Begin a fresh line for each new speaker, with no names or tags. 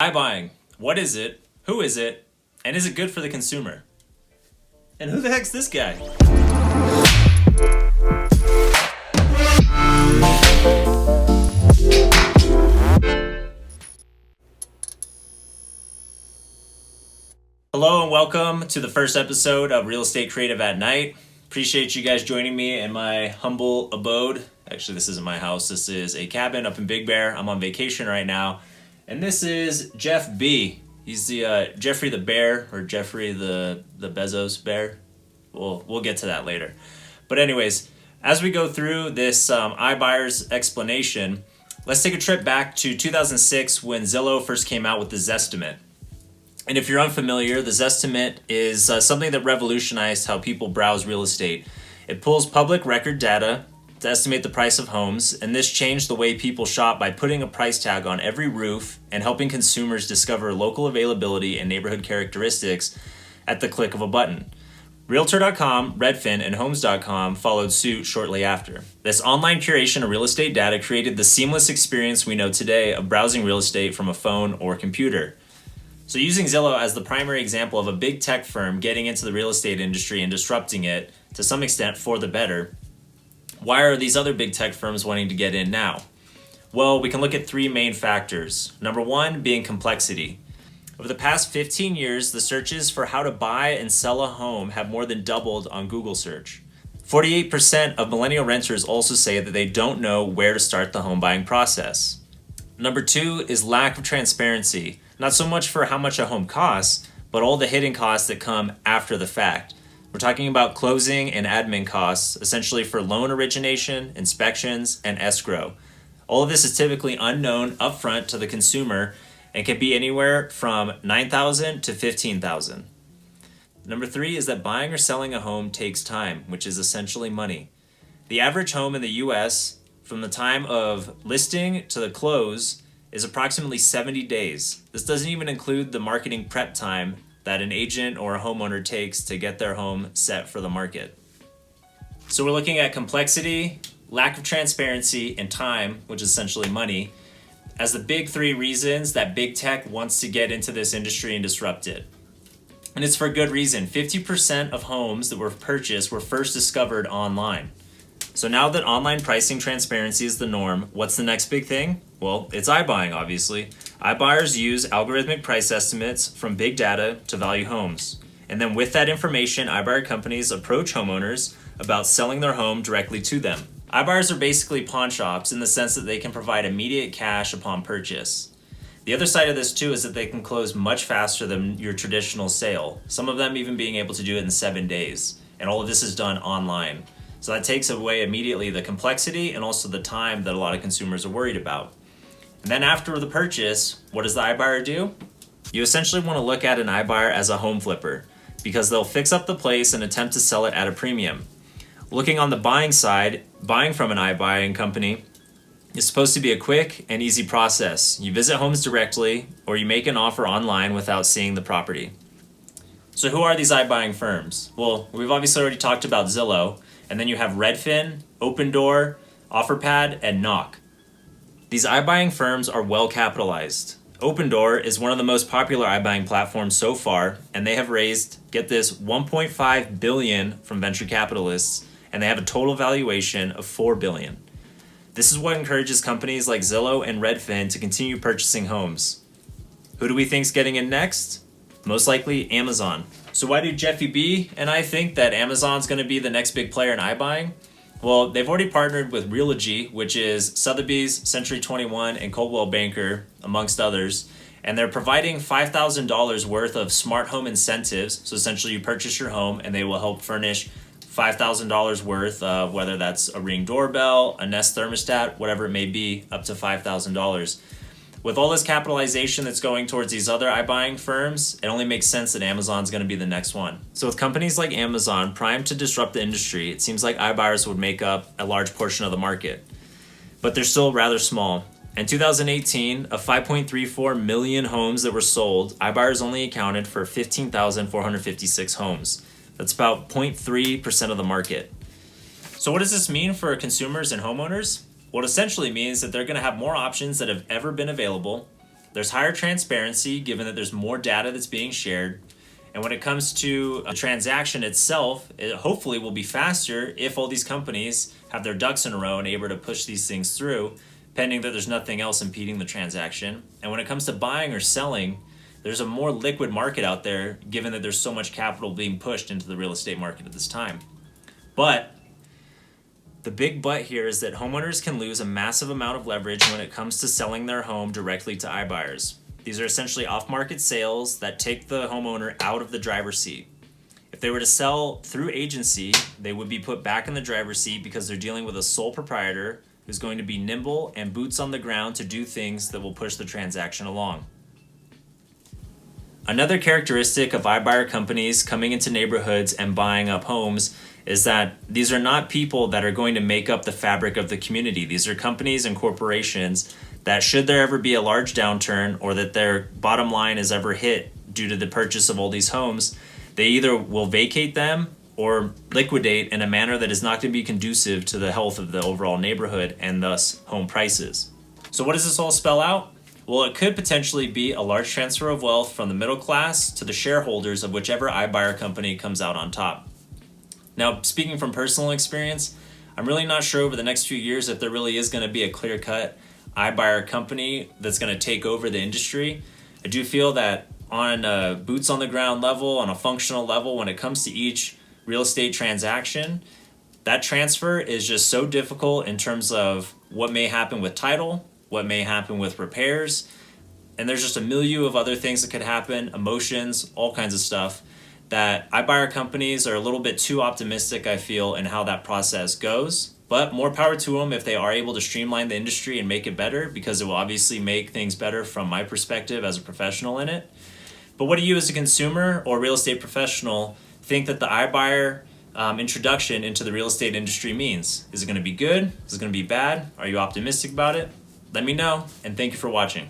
iBuying. What is it? Who is it? And is it good for the consumer? And who the heck's this guy? Hello and welcome to the first episode of Real Estate Creative at Night. Appreciate you guys joining me in my humble abode. Actually, this isn't my house. This is a cabin up in Big Bear. I'm on vacation right now. And this is Jeff B. He's the Jeffrey the Bear, or Jeffrey the Bezos Bear. We'll get to that later. But anyways, as we go through this iBuyers explanation, let's take a trip back to 2006 when Zillow first came out with the Zestimate. And if you're unfamiliar, the Zestimate is something that revolutionized how people browse real estate. It pulls public record data to estimate the price of homes, and this changed the way people shop by putting a price tag on every roof and helping consumers discover local availability and neighborhood characteristics at the click of a button. Realtor.com, Redfin, and Homes.com followed suit shortly after. This online curation of real estate data created the seamless experience we know today of browsing real estate from a phone or computer. So using Zillow as the primary example of a big tech firm getting into the real estate industry and disrupting it to some extent for the better, why are these other big tech firms wanting to get in now? Well, we can look at three main factors. Number one being complexity. Over the past 15 years, the searches for how to buy and sell a home have more than doubled on Google search. 48% of millennial renters also say that they don't know where to start the home buying process. Number two is lack of transparency. Not so much for how much a home costs, but all the hidden costs that come after the fact. We're talking about closing and admin costs, essentially for loan origination, inspections, and escrow. All of this is typically unknown upfront to the consumer and can be anywhere from $9,000 to $15,000. Number three is that buying or selling a home takes time, which is essentially money. The average home in the US, from the time of listing to the close, is approximately 70 days. This doesn't even include the marketing prep time that an agent or a homeowner takes to get their home set for the market. So we're looking at complexity, lack of transparency, and time, which is essentially money, as the big three reasons that big tech wants to get into this industry and disrupt it. And it's for good reason. 50% of homes that were purchased were first discovered online. So now that online pricing transparency is the norm, what's the next big thing? Well, it's iBuying, obviously. iBuyers use algorithmic price estimates from big data to value homes. And then with that information, iBuyer companies approach homeowners about selling their home directly to them. iBuyers are basically pawn shops in the sense that they can provide immediate cash upon purchase. The other side of this too is that they can close much faster than your traditional sale, some of them even being able to do it in 7 days. And all of this is done online. So that takes away immediately the complexity and also the time that a lot of consumers are worried about. And then after the purchase, what does the iBuyer do? You essentially want to look at an iBuyer as a home flipper because they'll fix up the place and attempt to sell it at a premium. Looking on the buying side, buying from an iBuying company is supposed to be a quick and easy process. You visit homes directly or you make an offer online without seeing the property. So who are these iBuying firms? Well, we've obviously already talked about Zillow, and then you have Redfin, Opendoor, OfferPad, and Knock. These iBuying firms are well capitalized. Opendoor is one of the most popular iBuying platforms so far, and they have raised, get this, $1.5 billion from venture capitalists, and they have a total valuation of $4 billion. This is what encourages companies like Zillow and Redfin to continue purchasing homes. Who do we think's getting in next? Most likely Amazon. So why do Jeffy B and I think that Amazon's going to be the next big player in iBuying? Well, they've already partnered with Realogy, which is Sotheby's, Century 21, and Coldwell Banker, amongst others, and they're providing $5,000 worth of smart home incentives. So essentially you purchase your home and they will help furnish $5,000 worth of whether that's a Ring doorbell, a Nest thermostat, whatever it may be, up to $5,000. With all this capitalization that's going towards these other iBuying firms, it only makes sense that Amazon's going to be the next one. So with companies like Amazon primed to disrupt the industry, it seems like iBuyers would make up a large portion of the market. But they're still rather small. In 2018, of 5.34 million homes that were sold, iBuyers only accounted for 15,456 homes. That's about 0.3% of the market. So what does this mean for consumers and homeowners? What essentially means that they're going to have more options that have ever been available. There's higher transparency given that there's more data that's being shared. And when it comes to the transaction itself, it hopefully will be faster if all these companies have their ducks in a row and able to push these things through, pending that there's nothing else impeding the transaction. And when it comes to buying or selling, there's a more liquid market out there given that there's so much capital being pushed into the real estate market at this time. But the big but here is that homeowners can lose a massive amount of leverage when it comes to selling their home directly to iBuyers. These are essentially off-market sales that take the homeowner out of the driver's seat. If they were to sell through agency, they would be put back in the driver's seat because they're dealing with a sole proprietor who's going to be nimble and boots on the ground to do things that will push the transaction along. Another characteristic of iBuyer companies coming into neighborhoods and buying up homes is that these are not people that are going to make up the fabric of the community. These are companies and corporations that, should there ever be a large downturn or that their bottom line is ever hit due to the purchase of all these homes, they either will vacate them or liquidate in a manner that is not going to be conducive to the health of the overall neighborhood and thus home prices. So what does this all spell out? Well, it could potentially be a large transfer of wealth from the middle class to the shareholders of whichever iBuyer company comes out on top. Now, speaking from personal experience, I'm really not sure over the next few years if there really is going to be a clear-cut iBuyer company that's going to take over the industry. I do feel that on a boots on the ground level, on a functional level, when it comes to each real estate transaction, that transfer is just so difficult in terms of what may happen with title, what may happen with repairs, and there's just a milieu of other things that could happen, emotions, all kinds of stuff, that iBuyer companies are a little bit too optimistic, I feel, in how that process goes. But more power to them if they are able to streamline the industry and make it better, because it will obviously make things better from my perspective as a professional in it. But what do you as a consumer or real estate professional think that the iBuyer introduction into the real estate industry means? Is it going to be good? Is it going to be bad? Are you optimistic about it? Let me know, and thank you for watching.